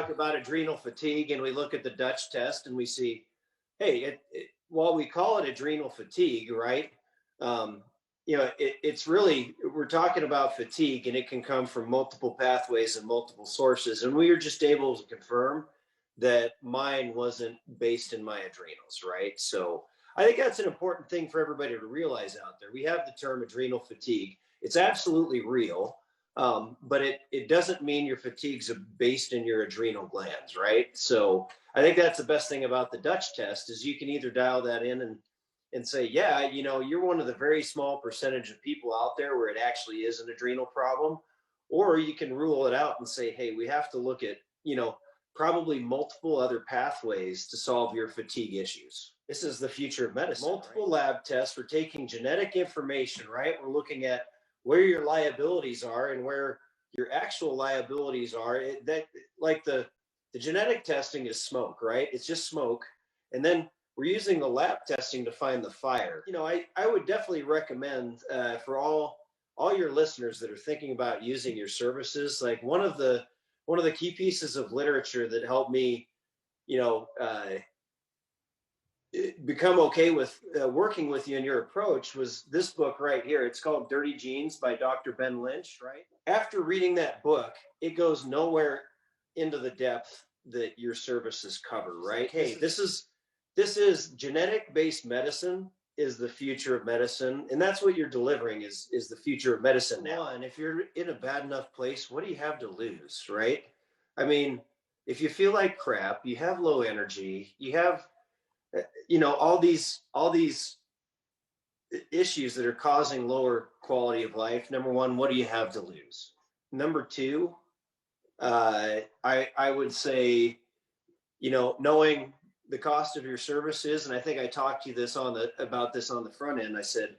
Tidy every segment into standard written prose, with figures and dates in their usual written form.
talk about adrenal fatigue and we look at the Dutch test and we see, hey, while we call it adrenal fatigue, right? Um, it's really, we're talking about fatigue and it can come from multiple pathways and multiple sources. And we were just able to confirm that mine wasn't based in my adrenals, right? So I think that's an important thing for everybody to realize out there. We have the term adrenal fatigue. It's absolutely real, but it doesn't mean your fatigue's based in your adrenal glands, right? So I think that's the best thing about the Dutch test is you can either dial that in and say, yeah, you're one of the very small percentage of people out there where it actually is an adrenal problem, or you can rule it out and say, hey, we have to look at, probably multiple other pathways to solve your fatigue issues. This is the future of medicine. Multiple lab tests. We're taking genetic information, right? We're looking at where your liabilities are and where your actual liabilities are. Like the genetic testing is smoke, right? It's just smoke. And then we're using the lab testing to find the fire. I would definitely recommend for all your listeners that are thinking about using your services, like one of the key pieces of literature that helped me, become okay with working with you in your approach was this book right here. It's called Dirty Genes by Dr. Ben Lynch, right? After reading that book, it goes nowhere into the depth that your services cover, right? Hey, this is genetic-based medicine is the future of medicine, and that's what you're delivering is the future of medicine now. And if you're in a bad enough place, what do you have to lose, right? I mean, if you feel like crap, you have low energy, you have all these issues that are causing lower quality of life. Number one, what do you have to lose? Number two, I would say, knowing the cost of your services, and I think I talked to you about this on the front end. I said,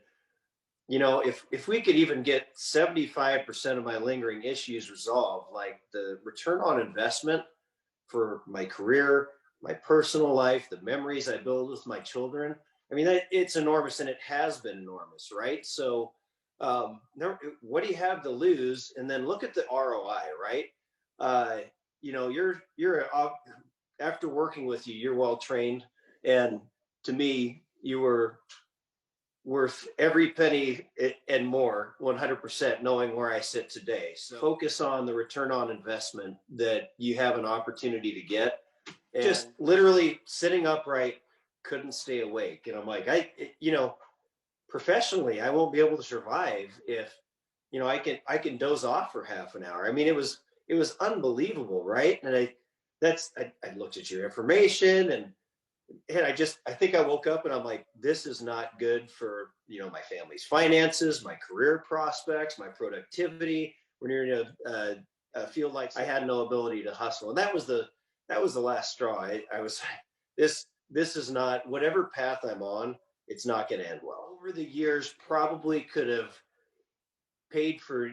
if we could even get 75% of my lingering issues resolved, like the return on investment for my career, my personal life, the memories I build with my children, I mean, it's enormous, and it has been enormous, right? So what do you have to lose? And then look at the ROI, right? You're after working with you, you're well trained, and to me, you were worth every penny and more, 100%, knowing where I sit today. So focus on the return on investment that you have an opportunity to get. And just literally sitting upright, couldn't stay awake. And I'm like, professionally, I won't be able to survive if, I can doze off for half an hour. I mean, it was unbelievable, right? And I looked at your information and I think I woke up and I'm like, this is not good for, my family's finances, my career prospects, my productivity. When you're in a field like I had no ability to hustle. And that was the last straw. I was this is not, whatever path I'm on, it's not going to end well. Over the years, probably could have paid for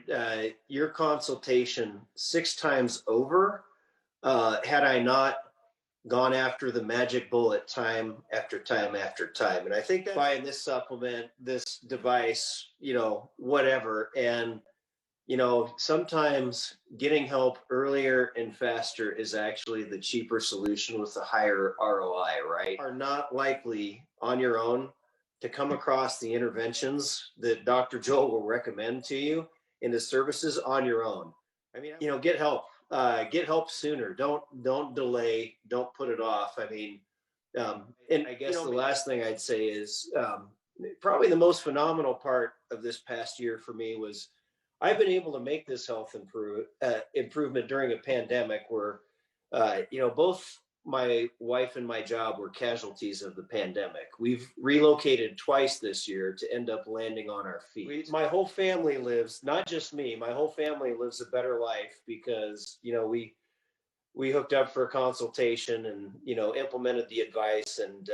your consultation 6 times over had I not gone after the magic bullet time after time after time. And I think that buying this supplement, this device, whatever, and sometimes getting help earlier and faster is actually the cheaper solution with the higher ROI, right? Are not likely on your own to come across the interventions that Dr. Joel will recommend to you in his services on your own. I mean, get help. Get help sooner. Don't delay. Don't put it off. I mean, and I guess the last thing I'd say is probably the most phenomenal part of this past year for me was I've been able to make this health improvement during a pandemic where, both my wife and my job were casualties of the pandemic. We've relocated twice this year to end up landing on our feet. My whole family lives, not just me, my whole family lives a better life because, we hooked up for a consultation and, implemented the advice. And